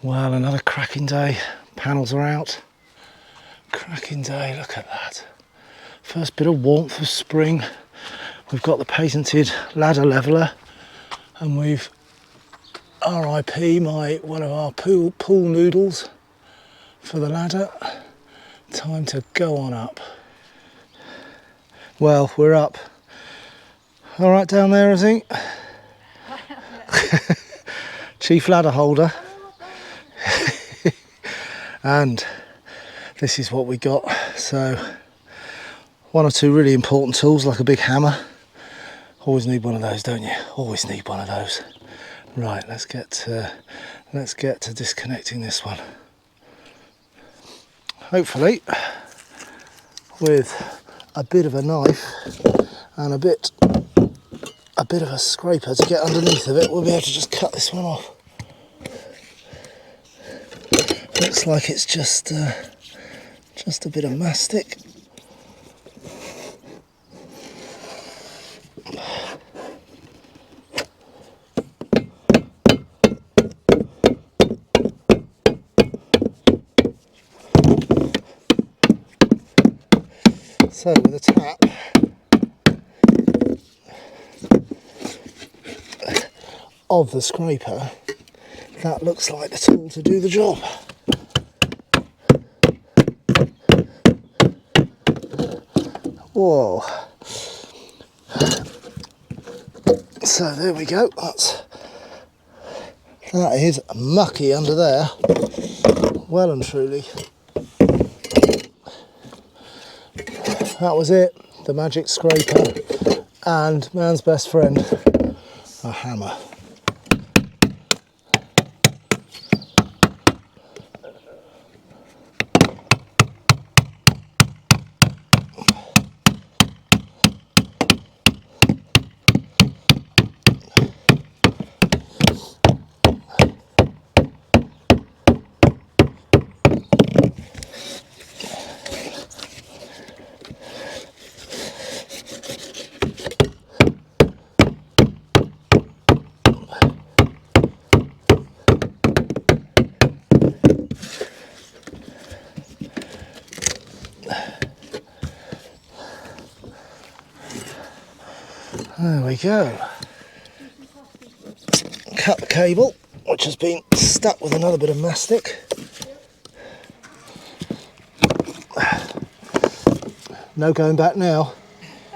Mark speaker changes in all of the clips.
Speaker 1: Well, another cracking day. Panels are out. Cracking day, look at that. First bit of warmth of spring. We've got the patented ladder leveller, and we've RIP one of our pool noodles for the ladder. Time to go on up. Well, we're up. All right down there, I think. Chief ladder holder. And this is what we got. So one or two really important tools like a big hammer. Always need one of those, don't you? Always need one of those. Right, let's get to disconnecting this one. Hopefully with a bit of a knife and a bit of a scraper to get underneath of it, we'll be able to just cut this one off. Looks like it's just a bit of mastic. So with a tap of the scraper, that looks like the tool to do the job. Whoa. So there we go. That is mucky under there. Well and truly. That was it. The magic scraper and man's best friend, a hammer. There we go. Cut the cable, which has been stuck with another bit of mastic. No going back now.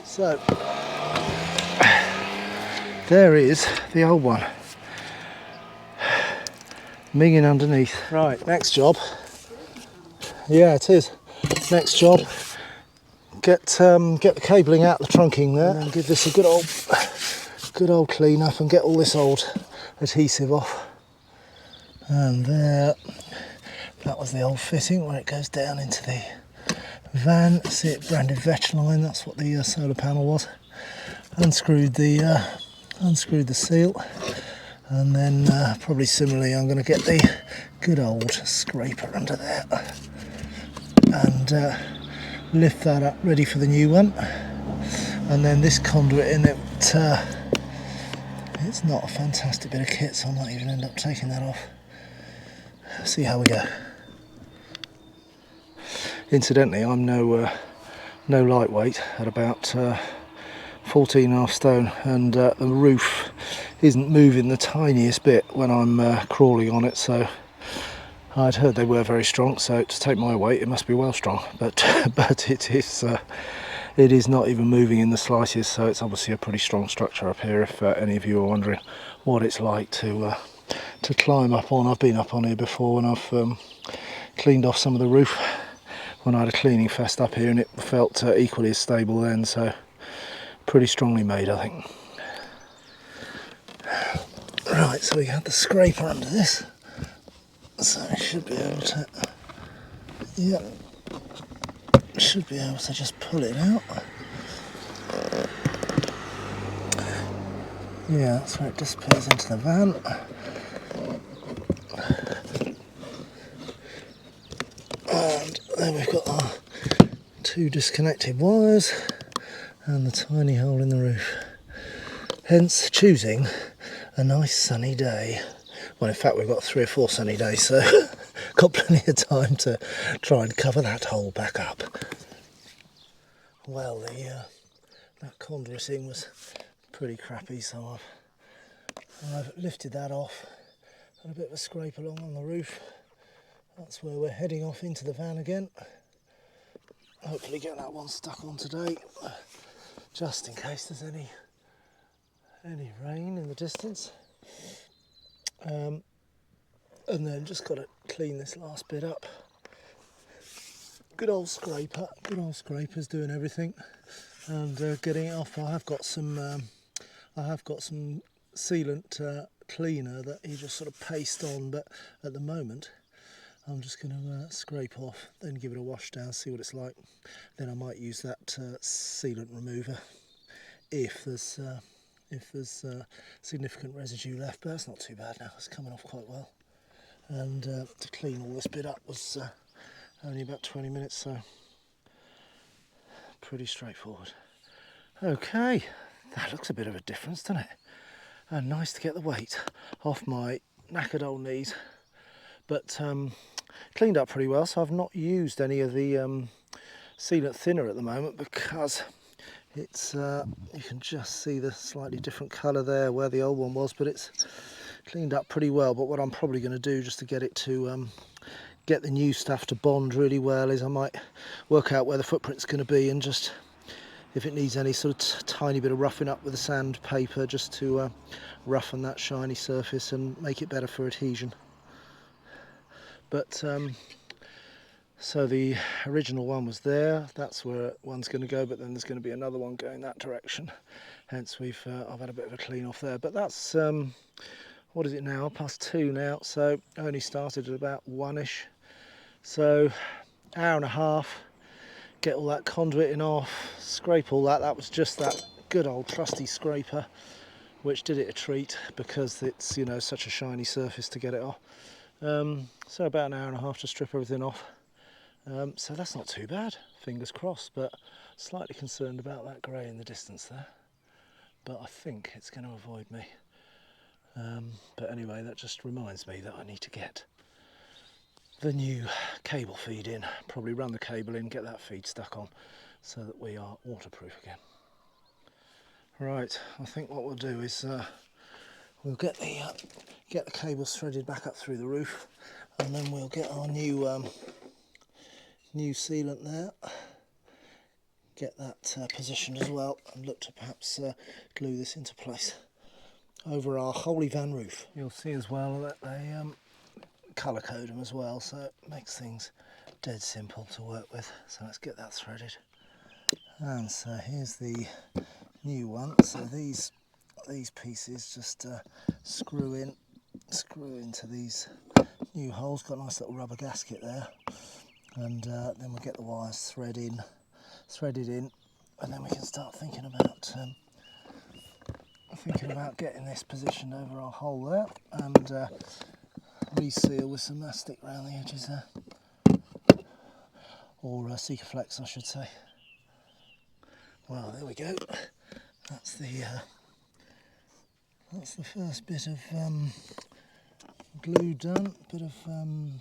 Speaker 1: So, there is the old one. Minging underneath. Right, next job. Yeah, it is. Next job. Get the cabling out the trunking there and give this a good old clean up and get all this old adhesive off. And there, that was the old fitting where it goes down into the van. See it branded Vechline, that's what the solar panel was. Unscrewed the seal, and then probably similarly I'm going to get the good old scraper under there and lift that up ready for the new one. And then this conduit in it, it's not a fantastic bit of kit, so I might even end up taking that off. See how we go. Incidentally, I'm no lightweight at about 14.5 stone, and the roof isn't moving the tiniest bit when I'm crawling on it, so I'd heard they were very strong, so to take my weight it must be well strong, but it is not even moving in the slightest, so it's obviously a pretty strong structure up here if any of you are wondering what it's like to climb up on. I've been up on here before when I've cleaned off some of the roof when I had a cleaning fest up here, and it felt equally as stable then, so pretty strongly made, I think. Right, so we had the scraper under this. So I should be able to, yeah, should be able to just pull it out. Yeah, that's where it disappears into the van. And then we've got our two disconnected wires and the tiny hole in the roof. Hence choosing a nice sunny day Well, in fact, we've got 3 or 4 sunny days, so got plenty of time to try and cover that hole back up. Well, that conduiting was pretty crappy, so I've lifted that off. Got a bit of a scrape along on the roof. That's where we're heading off into the van again. Hopefully get that one stuck on today, just in case there's any rain in the distance. And then just got to clean this last bit up. Good old scraper's doing everything and getting it off. I have got some sealant cleaner that you just sort of paste on, but at the moment I'm just going to scrape off, then give it a wash down, see what it's like. Then I might use that sealant remover if there's significant residue left, but that's not too bad now. It's coming off quite well. And to clean all this bit up was only about 20 minutes, so pretty straightforward. Okay, that looks a bit of a difference, doesn't it? And nice to get the weight off my knackered old knees, but cleaned up pretty well. So I've not used any of the sealant thinner at the moment because it's you can just see the slightly different colour there where the old one was, but it's cleaned up pretty well. But what I'm probably going to do, just to get it to get the new stuff to bond really well, is I might work out where the footprint's going to be, and just, if it needs any sort of tiny bit of roughing up with the sandpaper, just to roughen that shiny surface and make it better for adhesion. But so the original one was there, that's where one's going to go, but then there's going to be another one going that direction. Hence I've had a bit of a clean off there. But that's what is it now, +2 now, so I only started at about 1ish. So hour and a half, get all that conduiting off, scrape all that. That was just that good old trusty scraper, which did it a treat because it's, you know, such a shiny surface to get it off. So about an hour and a half to strip everything off. So that's not too bad, fingers crossed, but slightly concerned about that grey in the distance there. But I think it's going to avoid me. But anyway, that just reminds me that I need to get the new cable feed in, probably run the cable in, get that feed stuck on so that we are waterproof again. Right, I think what we'll do is we'll get the cables threaded back up through the roof, and then we'll get our new sealant there, get that positioned as well, and look to perhaps glue this into place over our holy van roof. You'll see as well that they colour code them as well, so it makes things dead simple to work with. So let's get that threaded. And so here's the new one. So these pieces just screw into these new holes. Got a nice little rubber gasket there, and then we'll get the wires threaded in, and then we can start thinking about getting this positioned over our hole there, and reseal with some mastic around the edges there, or Sikaflex I should say. Well, there we go. That's the first bit of glue done. Bit of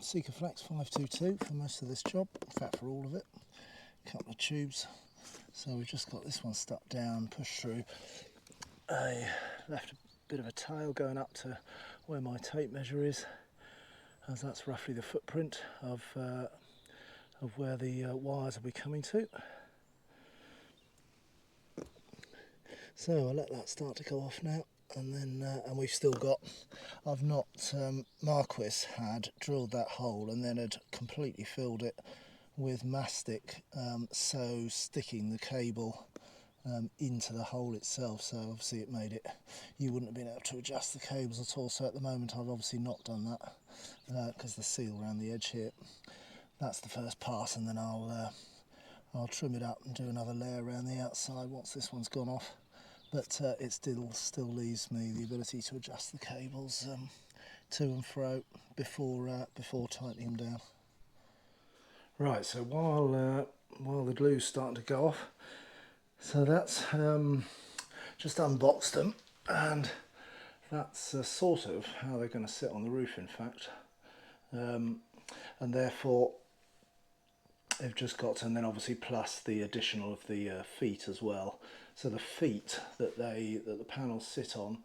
Speaker 1: Sikaflex 522 for most of this job, in fact for all of it. A couple of tubes. So we've just got this one stuck down, pushed through. I left a bit of a tail going up to where my tape measure is, as that's roughly the footprint of where the wires will be coming to. So I'll let that start to go off now, and then and we've still got, I've not, Marquis had drilled that hole and then had completely filled it with mastic, so sticking the cable into the hole itself, so obviously it made it, you wouldn't have been able to adjust the cables at all. So at the moment I've obviously not done that because the seal around the edge here, that's the first pass, and then I'll trim it up and do another layer around the outside once this one's gone off. But it still leaves me the ability to adjust the cables to and fro before tightening them down. Right, so while the glue's starting to go off, so that's just unboxed them, and that's sort of how they're going to sit on the roof, in fact, and therefore they've just got, and then obviously plus the additional of the feet as well. So the feet that the panels sit on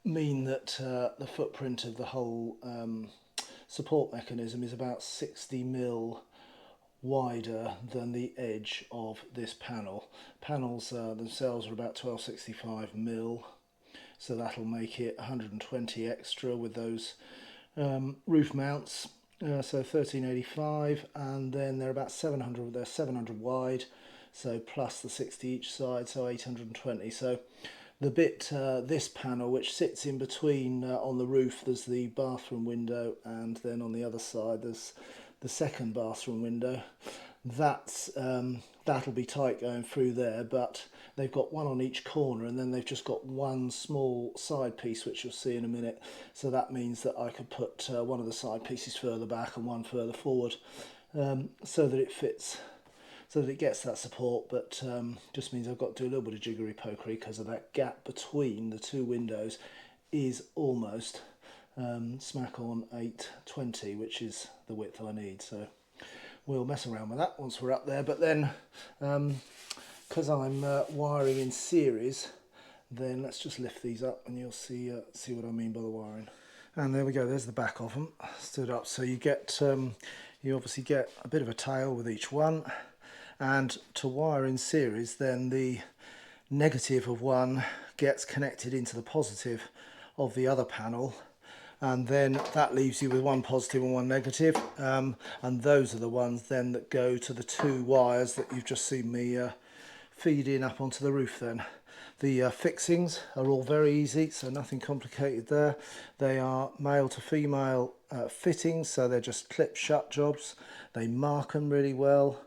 Speaker 1: mean that the footprint of the whole support mechanism is about 60mm wider than the edge of this panel. Panels themselves are about 1265mm, so that'll make it 120 extra with those roof mounts. So 1385, and then they're about 700. They're 700 wide, so plus the 60 each side, so 820. So the bit, this panel, which sits in between on the roof, there's the bathroom window, and then on the other side there's the second bathroom window. That's that'll be tight going through there, but they've got one on each corner, and then they've just got one small side piece, which you'll see in a minute. So that means that I could put one of the side pieces further back and one further forward, so that it fits, so that it gets that support. But just means I've got to do a little bit of jiggery pokery, because of that gap between the two windows is almost smack on 820, which is the width I need. So we'll mess around with that once we're up there. But then because I'm wiring in series, then let's just lift these up and you'll see what I mean by the wiring. And there we go, there's the back of them stood up. So you get you obviously get a bit of a tail with each one, and to wire in series, then the negative of one gets connected into the positive of the other panel, and then that leaves you with one positive and one negative, and those are the ones then that go to the two wires that you've just seen me feed in up onto the roof. Then the fixings are all very easy, so nothing complicated there. They are male to female fittings, so they're just clip shut jobs. They mark them really well,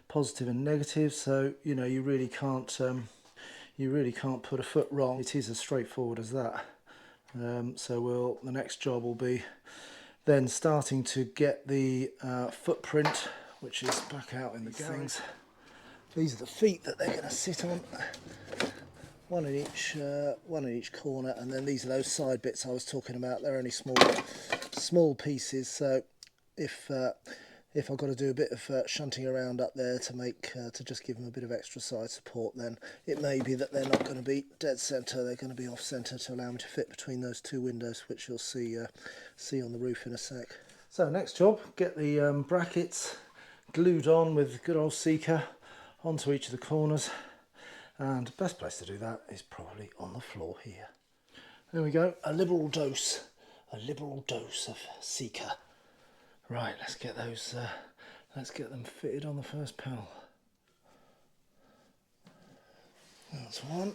Speaker 1: positive and negative, so you know you really can't put a foot wrong. It is as straightforward as that. So the next job will be then starting to get the footprint, which is back out in the garage. These are the feet that they're going to sit on, one in each corner, and then these are those side bits I was talking about. They're only small pieces, so if I've got to do a bit of shunting around up there to just give them a bit of extra side support, then it may be that they're not going to be dead centre. They're going to be off centre to allow me to fit between those two windows, which you'll see on the roof in a sec. So next job, get the brackets glued on with good old Seeker onto each of the corners, and the best place to do that is probably on the floor here. There we go, a liberal dose of Seeker. Right, let's get those. Let's get them fitted on the first panel. That's one.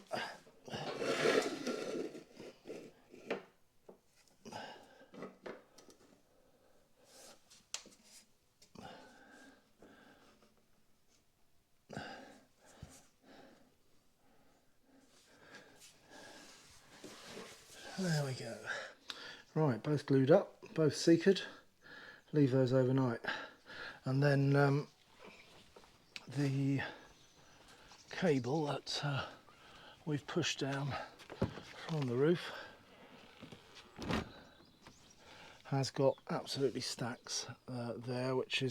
Speaker 1: There we go. Right, both glued up, both secured. Leave those overnight, and then the cable that we've pushed down from the roof has got absolutely stacks there, which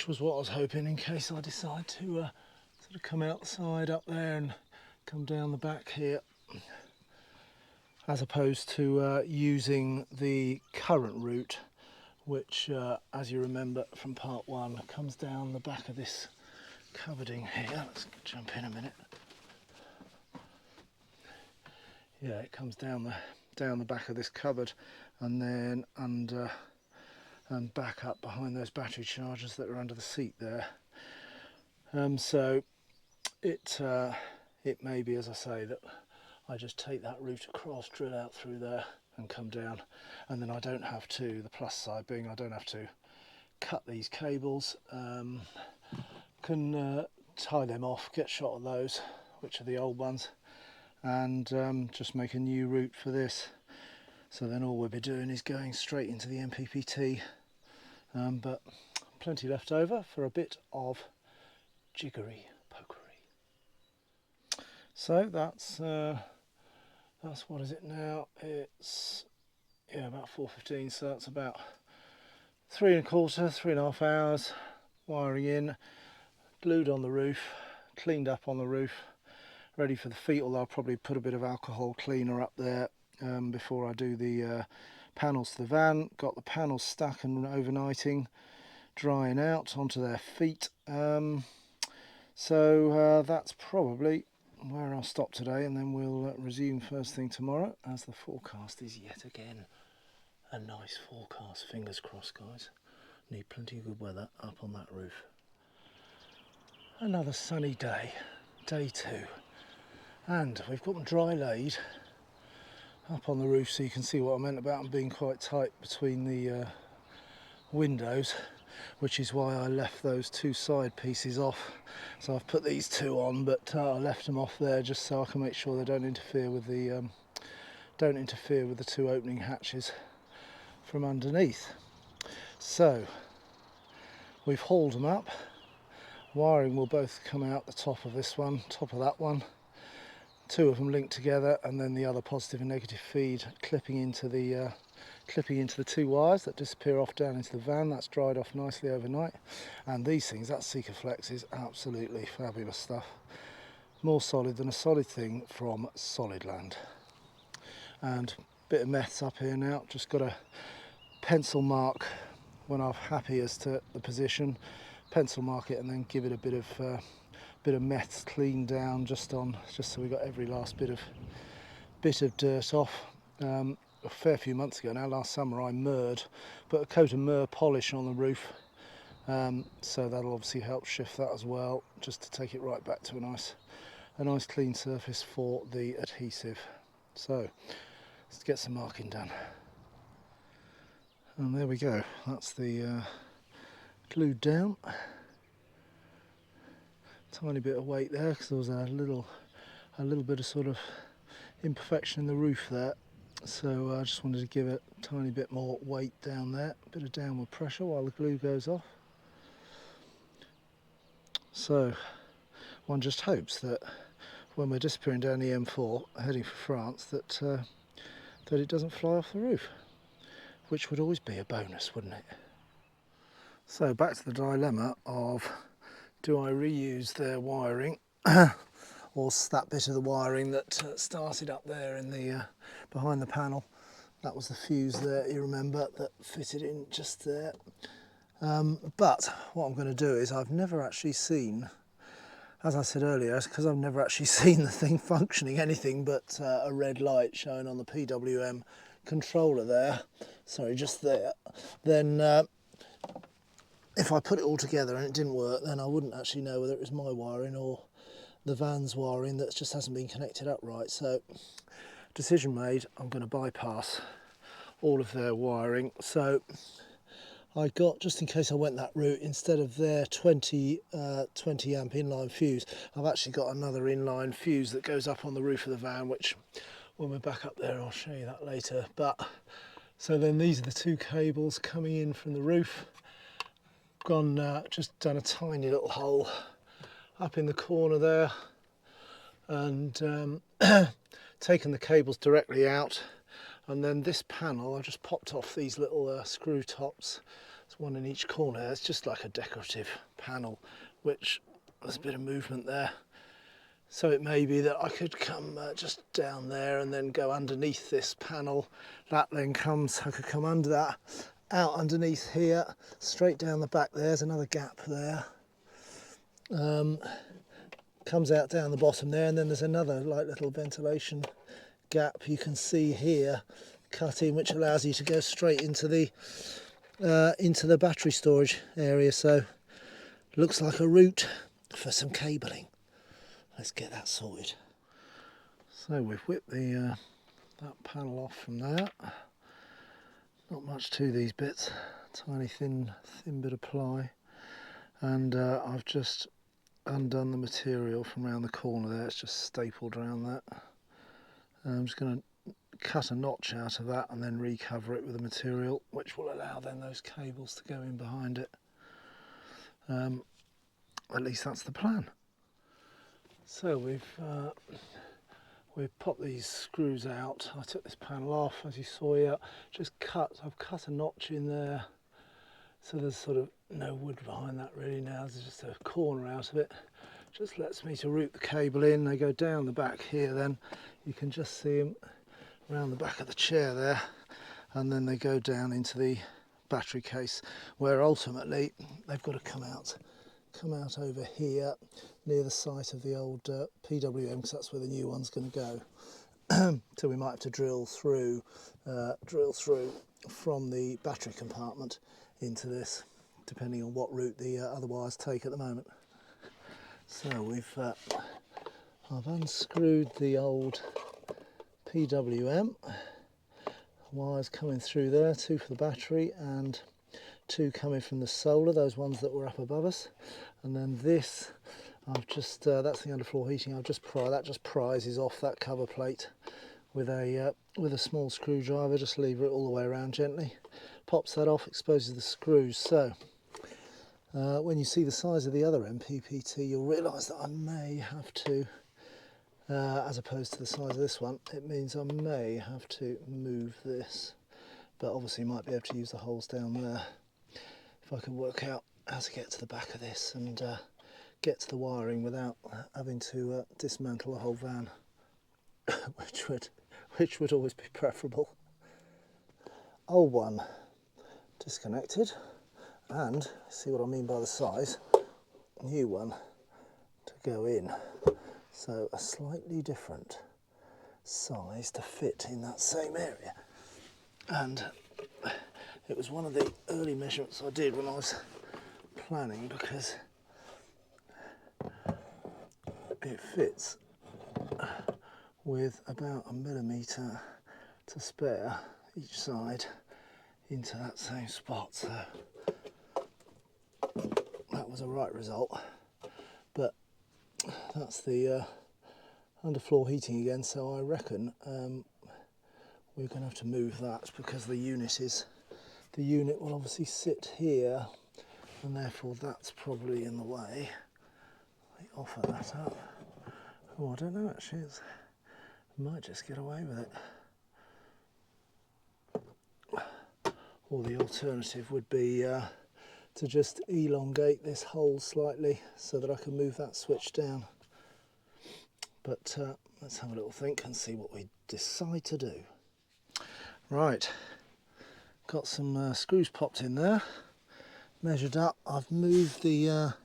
Speaker 1: was what I was hoping, in case I decide to sort of come outside up there and come down the back here, as opposed to using the current route, which as you remember from part one, comes down the back of this cupboarding here. Let's jump in a minute. Yeah, it comes down the back of this cupboard, and then under and back up behind those battery chargers that are under the seat there. So it may be, as I say, that I just take that route across, drill out through there and come down, and then I don't have to, the plus side being I don't have to cut these cables, can tie them off, get shot of those, which are the old ones, and just make a new route for this. So then all we'll be doing is going straight into the MPPT, but plenty left over for a bit of jiggery pokery. So that's That's, what is it now? It's, yeah, about 4:15, so that's about 3.25, 3.5 hours wiring in, glued on the roof, cleaned up on the roof, ready for the feet, although I'll probably put a bit of alcohol cleaner up there before I do the panels to the van. Got the panels stuck and overnighting, drying out onto their feet. So that's probably where I'll stop today, and then we'll resume first thing tomorrow, as the forecast is yet again a nice forecast. Fingers crossed, guys. Need plenty of good weather up on that roof. Another sunny day, day 2, and we've got them dry laid up on the roof, so you can see what I meant about them being quite tight between the windows, which is why I left those 2 side pieces off. So I've put these 2 on, but I left them off there just so I can make sure they don't interfere with the 2 opening hatches from underneath. So we've hauled them up. Wiring will both come out the top of this one, top of that one. 2 of them linked together, and then the other positive and negative feed clipping into the 2 wires that disappear off down into the van. That's dried off nicely overnight. And these things, that Sikaflex is absolutely fabulous stuff. More solid than a solid thing from Solidland. And a bit of meths up here now. Just got a pencil mark when I'm happy as to the position. Pencil mark it and then give it a bit of meths clean down just so we got every last bit of dirt off. A fair few months ago now, last summer, I put a coat of Mur polish on the roof, so that'll obviously help shift that as well, just to take it right back to a nice clean surface for the adhesive. So let's get some marking done. And there we go, that's the glued down. Tiny bit of weight there because there was a little bit of sort of imperfection in the roof there. So I just wanted to give it a tiny bit more weight down there, a bit of downward pressure while the glue goes off. So one just hopes that when we're disappearing down the M4 heading for France that it doesn't fly off the roof, which would always be a bonus, wouldn't it? So back to the dilemma of, do I reuse their wiring or that bit of the wiring that started up there in the behind the panel. That was the fuse there, you remember, that fitted in just there. But what I'm going to do is, I've never actually seen, as I said earlier, because I've never actually seen the thing functioning anything but a red light showing on the PWM controller there, sorry, just there, then if I put it all together and it didn't work, then I wouldn't actually know whether it was my wiring or the van's wiring that just hasn't been connected up right. So decision made, I'm going to bypass all of their wiring. So I got, just in case I went that route, instead of their 20 amp inline fuse, I've actually got another inline fuse that goes up on the roof of the van, which when we're back up there I'll show you that later. But so then these are the 2 cables coming in from the roof. Just done a tiny little hole up in the corner there, and taken the cables directly out, and then this panel I just popped off these little screw tops. There's one in each corner. It's just like a decorative panel, which there's a bit of movement there, so it may be that I could come just down there and then go underneath this panel. That then comes, I could come under that, out underneath here, straight down the back. There's another gap there, comes out down the bottom there, and then there's another like little ventilation gap you can see here cut in, which allows you to go straight into the battery storage area. So looks like a route for some cabling. Let's get that sorted. So we've whipped that panel off from there. Not much to these bits, tiny thin bit of ply, and I've just undone the material from around the corner there. It's just stapled around that. I'm just going to cut a notch out of that and then recover it with the material, which will allow then those cables to go in behind it. At least that's the plan. So we've we've popped these screws out. I took this panel off, as you saw here. I've cut a notch in there, so there's sort of no wood behind that really now. There's just a corner out of it. Just lets me to route the cable in. They go down the back here, then you can just see them around the back of the chair there, and then they go down into the battery case, where ultimately they've got to come out over here near the site of the old PWM, because that's where the new one's going to go. So we might have to drill through from the battery compartment into this, depending on what route the other wires take at the moment. So I've unscrewed the old PWM wires coming through there, 2 for the battery and 2 coming from the solar, those ones that were up above us. And then this, I've just that's the underfloor heating. I've just prizes off that cover plate with a small screwdriver. Just lever it all the way around gently, pops that off, exposes the screws. So when you see the size of the other MPPT, you'll realise that I may have to, as opposed to the size of this one, it means I may have to move this, but obviously might be able to use the holes down there if I can work out how to get to the back of this and get to the wiring without having to dismantle the whole van, which would always be preferable. Old one disconnected, and see what I mean by the size, new one to go in, so a slightly different size to fit in that same area. And it was one of the early measurements I did when I was planning, because it fits with about 1 millimetre to spare each side into that same spot, so that was a right result. But that's the underfloor heating again, so I reckon we're going to have to move that, because the unit will obviously sit here, and therefore that's probably in the way. I offer that up. Oh, I don't know actually, I might just get away with it. Or the alternative would be to just elongate this hole slightly so that I can move that switch down. But let's have a little think and see what we decide to do. Right, got some screws popped in there, measured up. I've moved the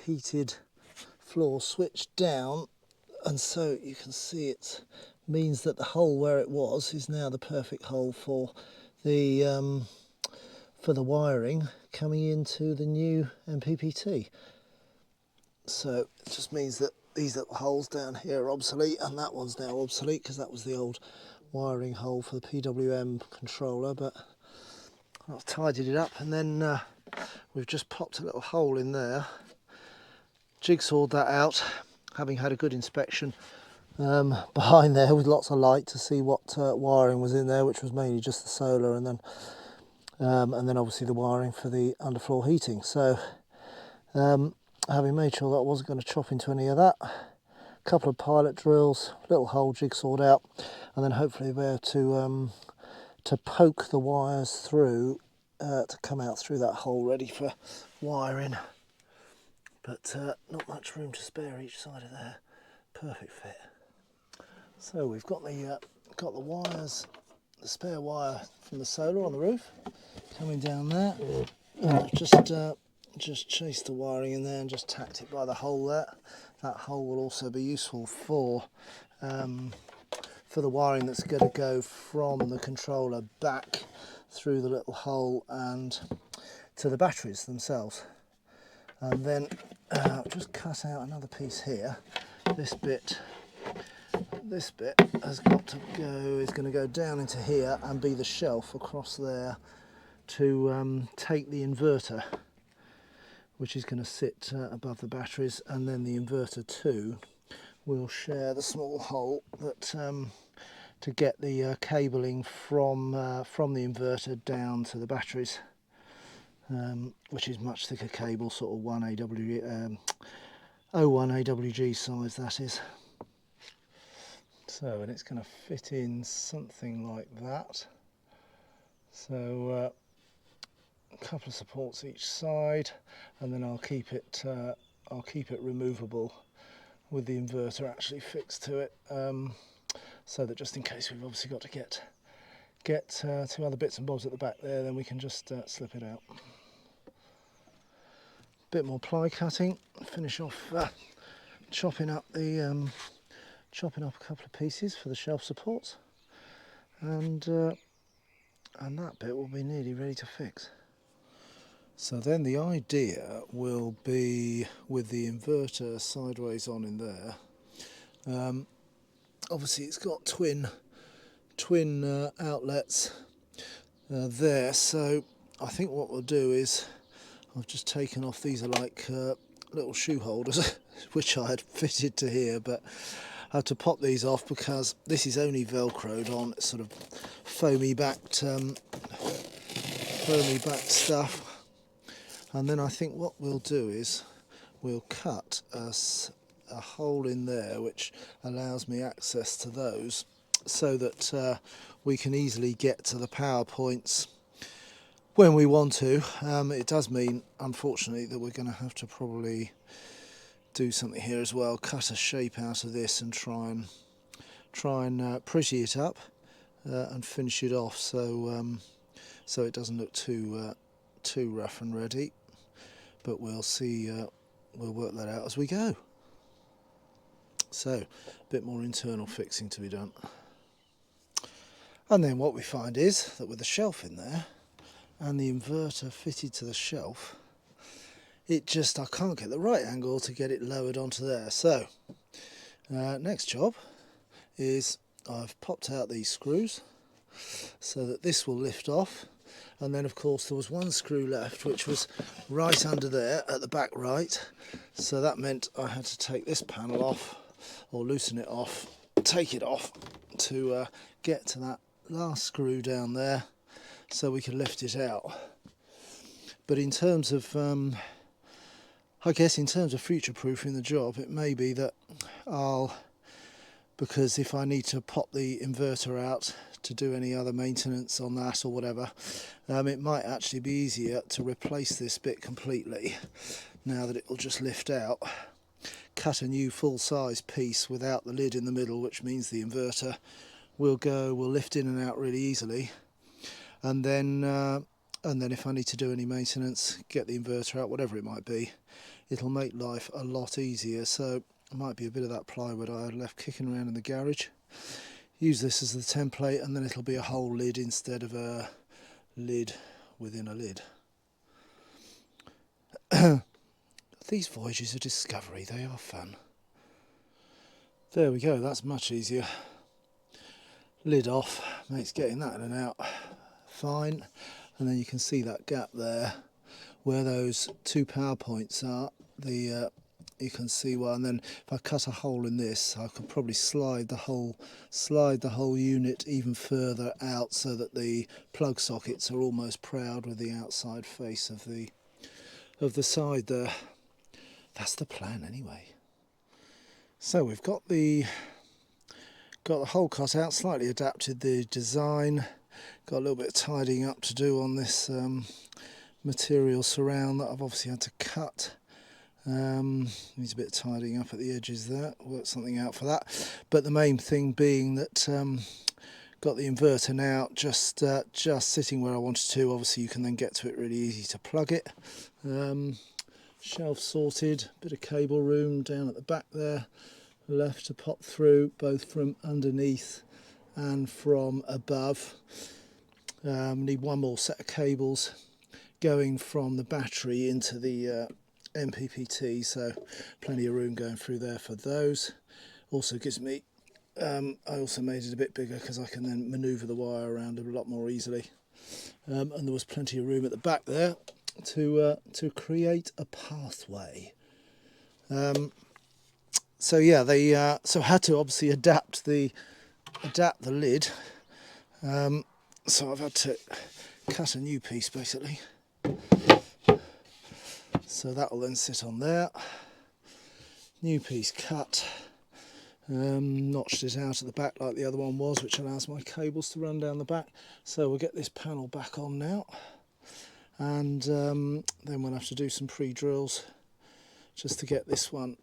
Speaker 1: heated floor switch down, and so you can see it means that the hole where it was is now the perfect hole for the wiring coming into the new MPPT. So it just means that these little holes down here are obsolete, and that one's now obsolete because that was the old wiring hole for the PWM controller. But I've tidied it up, and then we've just popped a little hole in there, jigsawed that out, having had a good inspection behind there with lots of light to see what wiring was in there, which was mainly just the solar, and then obviously the wiring for the underfloor heating. So having made sure that I wasn't going to chop into any of that, a couple of pilot drills, little hole jigsawed out, and then hopefully be able to poke the wires through to come out through that hole ready for wiring. But not much room to spare each side of there. Perfect fit. So we've got the wires, the spare wire from the solar on the roof coming down there. Just chased the wiring in there and just tacked it by the hole there. That hole will also be useful for the wiring that's going to go from the controller back through the little hole and to the batteries themselves. And then just cut out another piece here. This bit has got to go, is going to go down into here and be the shelf across there to take the inverter, which is going to sit above the batteries, and then the inverter 2 will share the small hole that to get the cabling from the inverter down to the batteries, which is much thicker cable, sort of 01 AWG size that is. So, and it's going to fit in something like that. So a couple of supports each side, and then I'll keep it removable with the inverter actually fixed to it, so that just in case we've obviously got to get two other bits and bobs at the back there, then we can just slip it out. Bit more ply cutting, finish off chopping up a couple of pieces for the shelf supports, and that bit will be nearly ready to fix. So then the idea will be, with the inverter sideways on in there, obviously it's got twin outlets there, so I think what we'll do is, I've just taken off, these are like little shoe holders which I had fitted to here, but I had to pop these off because this is only velcroed on. It's sort of foamy backed stuff. And then I think what we'll do is we'll cut a hole in there which allows me access to those, so that we can easily get to the power points when we want to. It does mean, unfortunately, that we're going to have to probably do something here as well, cut a shape out of this and try and pretty it up and finish it off, so it doesn't look too rough and ready. But we'll see, we'll work that out as we go. So, a bit more internal fixing to be done. And then what we find is that with the shelf in there and the inverter fitted to the shelf, I can't get the right angle to get it lowered onto there. So, next job is I've popped out these screws so that this will lift off. And then of course there was one screw left which was right under there at the back right, so that meant I had to take this panel off, or loosen it off, take it off to get to that last screw down there so we could lift it out. But in terms of I guess in terms of future proofing the job, it may be that because if I need to pop the inverter out to do any other maintenance on that or whatever, it might actually be easier to replace this bit completely now that it will just lift out, cut a new full-size piece without the lid in the middle, which means the inverter will lift in and out really easily, and then if I need to do any maintenance, get the inverter out, whatever it might be, it'll make life a lot easier. So it might be a bit of that plywood I had left kicking around in the garage. Use this as the template, and then it'll be a whole lid instead of a lid within a lid. These voyages of discovery, they are fun. There we go, that's much easier. Lid off, makes getting that in and out fine. And then you can see that gap there where those two power points are. You can see one, and then if I cut a hole in this, I could probably slide the whole unit even further out so that the plug sockets are almost proud with the outside face of the side there. That's the plan anyway. So we've got the hole cut out, slightly adapted the design, got a little bit of tidying up to do on this material surround that I've obviously had to cut. Needs a bit of tidying up at the edges there, work something out for that. But the main thing being that got the inverter now just sitting where I wanted to. Obviously you can then get to it really easy to plug it. Shelf sorted, bit of cable room down at the back there, left to pop through both from underneath and from above. Need one more set of cables going from the battery into the MPPT, so plenty of room going through there for those. Also gives me, I also made it a bit bigger because I can then manoeuvre the wire around a lot more easily. And there was plenty of room at the back there to create a pathway. So yeah, they so had to obviously adapt the lid. So I've had to cut a new piece basically. So that will then sit on there. New piece cut, notched it out at the back like the other one was, which allows my cables to run down the back. So we'll get this panel back on now, and then we'll have to do some pre-drills just to get this one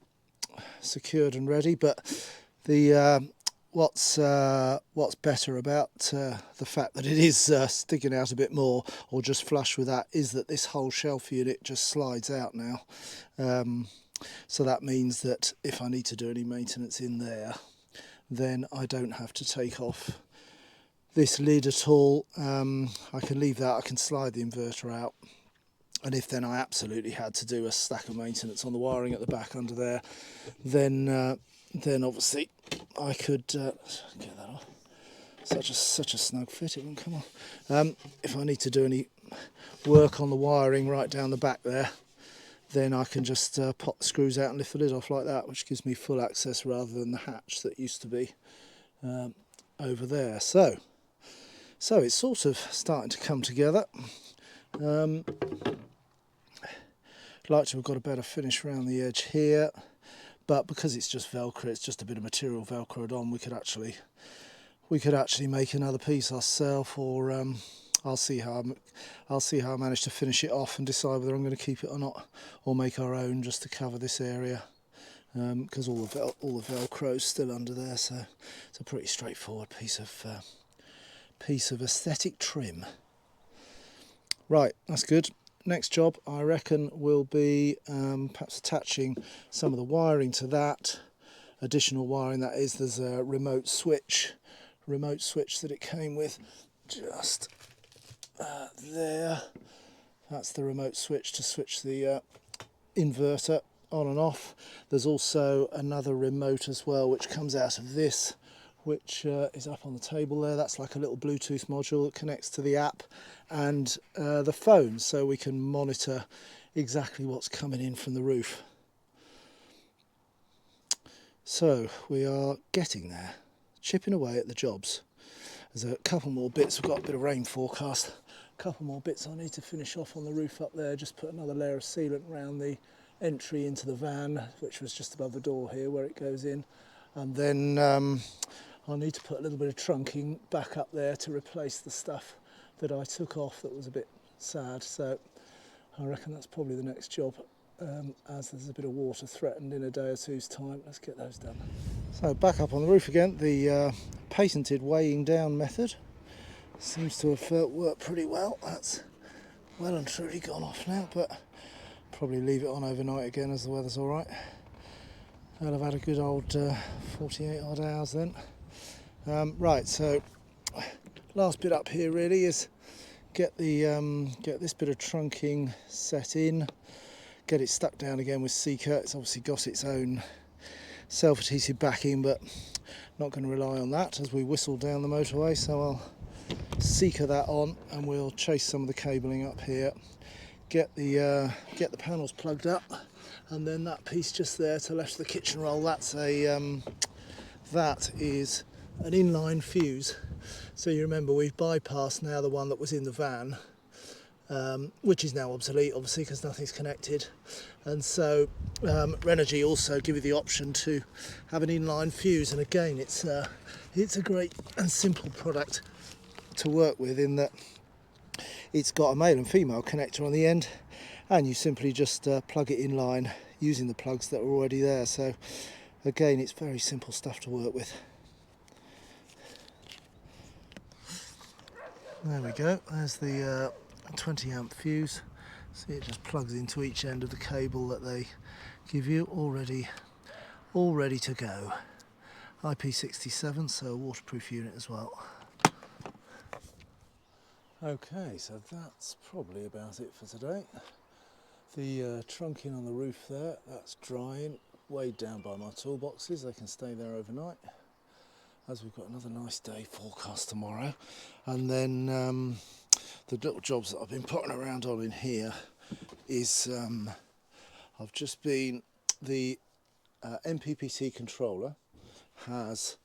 Speaker 1: secured and ready. But the what's better about the fact that it is sticking out a bit more, or just flush with that, is that this whole shelf unit just slides out now. So that means that if I need to do any maintenance in there, then I don't have to take off this lid at all. I can leave that, I can slide the inverter out, and if then I absolutely had to do a stack of maintenance on the wiring at the back under there, then obviously I could get that off. Such a snug fit, it won't come off. If I need to do any work on the wiring right down the back there, then I can just pop the screws out and lift the lid off like that, which gives me full access rather than the hatch that used to be over there. So it's sort of starting to come together. Like to have got a better finish around the edge here, but because it's just Velcro, it's just a bit of material Velcroed on, we could actually make another piece ourselves, or I'll see how I manage to finish it off and decide whether I'm going to keep it or not, or make our own just to cover this area, because all the Velcro's still under there. So it's a pretty straightforward piece of aesthetic trim. Right, that's good. Next job, I reckon, will be perhaps attaching some of the wiring to that. Additional wiring, that is. There's a remote switch that it came with, just there. That's the remote switch to switch the inverter on and off. There's also another remote as well, which comes out of this, which is up on the table there. That's like a little Bluetooth module that connects to the app and the phone, so we can monitor exactly what's coming in from the roof. So we are getting there, chipping away at the jobs. There's a couple more bits. We've got a bit of rain forecast. A couple more bits I need to finish off on the roof up there. Just put another layer of sealant around the entry into the van, which was just above the door here where it goes in. And then I'll need to put a little bit of trunking back up there to replace the stuff that I took off that was a bit sad. So I reckon that's probably the next job, as there's a bit of water threatened in a day or two's time. Let's get those done. So back up on the roof again. The patented weighing down method seems to have worked pretty well. That's well and truly gone off now, but probably leave it on overnight again as the weather's all right. I'll have had a good old 48 odd hours then. Right, so last bit up here really is get this bit of trunking set in, get it stuck down again with Seeker. It's obviously got its own self-adhesive backing, but not going to rely on that as we whistle down the motorway. So I'll Seeker that on, and we'll chase some of the cabling up here, get the panels plugged up, and then that piece just there to left of the kitchen roll, that is an inline fuse. So you remember we've bypassed now the one that was in the van, which is now obsolete obviously because nothing's connected, and so Renogy also give you the option to have an inline fuse, and again it's a great and simple product to work with in that it's got a male and female connector on the end, and you simply just plug it in line using the plugs that are already there. So again, it's very simple stuff to work with. There we go, there's the 20 amp fuse. See, it just plugs into each end of the cable that they give you, all ready to go. IP67, so a waterproof unit as well. Okay, so that's probably about it for today. The trunking on the roof there, that's drying, weighed down by my toolboxes. They can stay there overnight, as we've got another nice day forecast tomorrow. And then the little jobs that I've been putting around on in here is I've just been, the MPPT controller has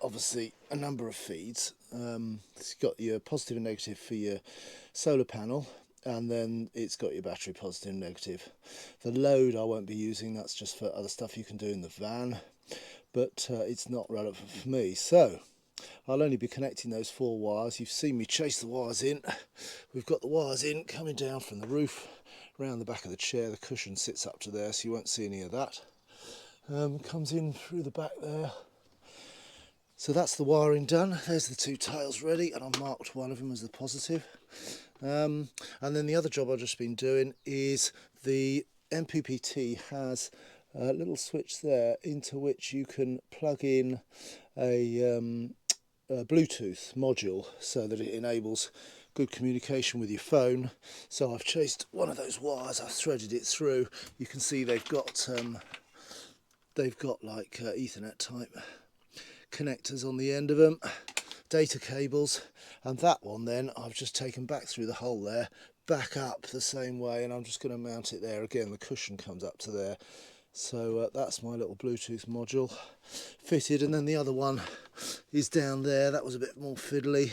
Speaker 1: obviously a number of feeds. It's got your positive and negative for your solar panel, and then it's got your battery positive and negative. The load I won't be using, that's just for other stuff you can do in the van. but it's not relevant for me. So I'll only be connecting those 4 wires. You've seen me chase the wires in. We've got the wires in coming down from the roof around the back of the chair. The cushion sits up to there, so you won't see any of that. Comes in through the back there. So that's the wiring done. There's the 2 tiles ready, and I marked one of them as the positive. And then the other job I've just been doing is the MPPT has a little switch there into which you can plug in a Bluetooth module so that it enables good communication with your phone. So I've chased one of those wires, I've threaded it through. You can see they've got like Ethernet type connectors on the end of them, data cables, and that one then I've just taken back through the hole there, back up the same way, and I'm just going to mount it there again. The cushion comes up to there. So that's my little Bluetooth module fitted, and then the other one is down there. That was a bit more fiddly.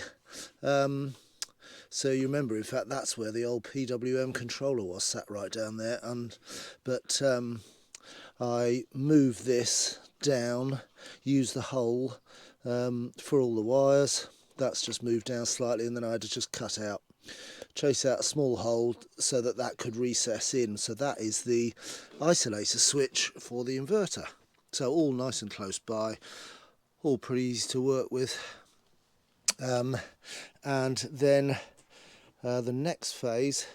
Speaker 1: So you remember, in fact, that's where the old PWM controller was, sat right down there. But I moved this down, used the hole for all the wires. That's just moved down slightly, and then I had to just chase out a small hole so that that could recess in. So that is the isolator switch for the inverter. So all nice and close by, all pretty easy to work with. And then the next phase,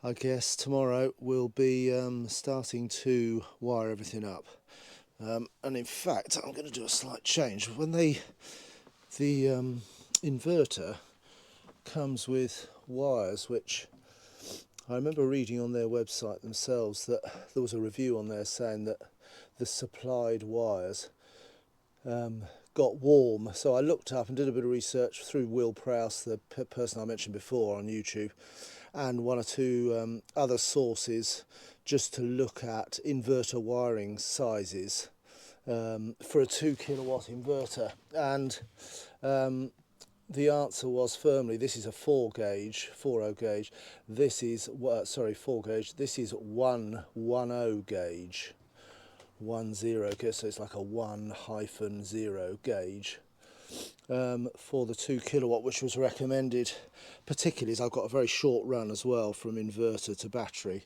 Speaker 1: I guess tomorrow, will be starting to wire everything up. And in fact, I'm going to do a slight change. When the inverter comes with wires, which I remember reading on their website themselves that there was a review on there saying that the supplied wires got warm. So I looked up and did a bit of research through Will Prowse, the person I mentioned before, on YouTube, and 1 or 2 other sources, just to look at inverter wiring sizes for a 2 kilowatt inverter. And the answer was firmly, this is a 4 gauge. This is 4 gauge. This is 110 gauge. 10 gauge, so it's like a 1-0 gauge for the 2 kilowatt, which was recommended, particularly as I've got a very short run as well from inverter to battery.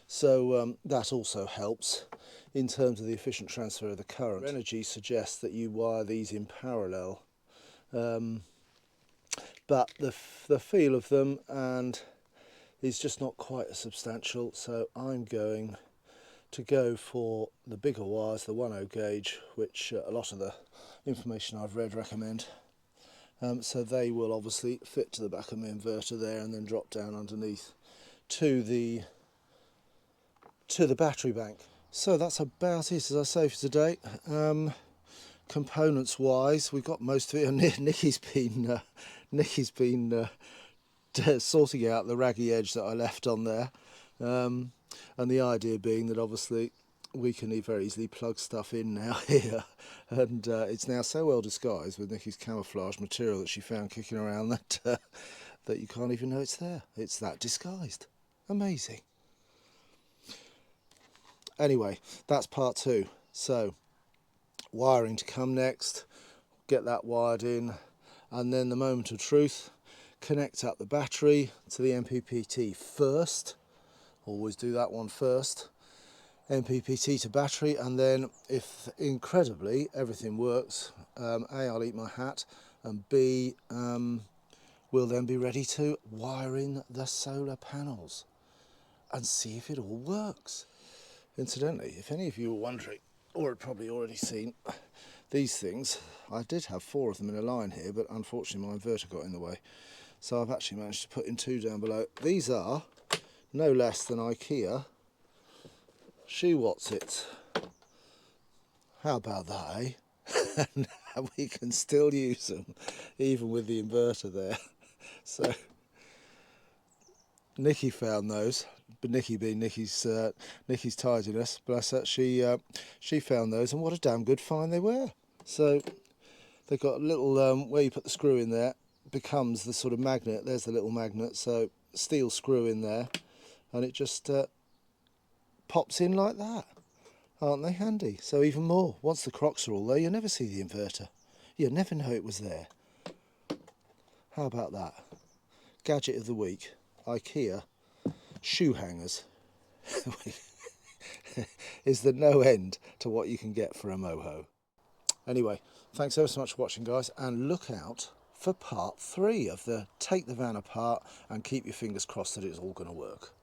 Speaker 1: So that also helps in terms of the efficient transfer of the current. Renogy suggests that you wire these in parallel. But the feel of them and is just not quite as substantial, so I'm going to go for the bigger wires, the 10 gauge, which a lot of the information I've read recommend. So they will obviously fit to the back of my inverter there and then drop down underneath to the battery bank. So that's about it, as I say, for today. Components wise, we've got most of it, and Nikki's been sorting out the raggy edge that I left on there, and the idea being that obviously we can very easily plug stuff in now here, and it's now so well disguised with Nikki's camouflage material that she found kicking around that that you can't even know it's there. It's that disguised. Amazing. Anyway, that's part 2. So wiring to come next, get that wired in, and then the moment of truth, connect up the battery to the MPPT first. Always do that one first. MPPT to battery, and then if incredibly everything works, A, I'll eat my hat, and B, we'll then be ready to wire in the solar panels and see if it all works. Incidentally, if any of you were wondering, or had probably already seen these things, I did have 4 of them in a line here, but unfortunately my inverter got in the way, so I've actually managed to put in 2 down below. These are no less than IKEA She-Watsits. How about that, eh? And we can still use them even with the inverter there. So Nikki found those, but Nikki being Nikki's tidiness, bless her, she found those, and what a damn good find they were. So they've got a little where you put the screw in there becomes the sort of magnet. There's the little magnet, so steel screw in there, and it just pops in like that. Aren't they handy? So even more, once the crocks are all there, you'll never see the inverter. You'll never know it was there. How about that? Gadget of the week, IKEA shoe hangers. Is there no end to what you can get for a moho? Anyway, thanks ever so much for watching, guys, and look out for part 3 of the take the van apart and keep your fingers crossed that it's all going to work.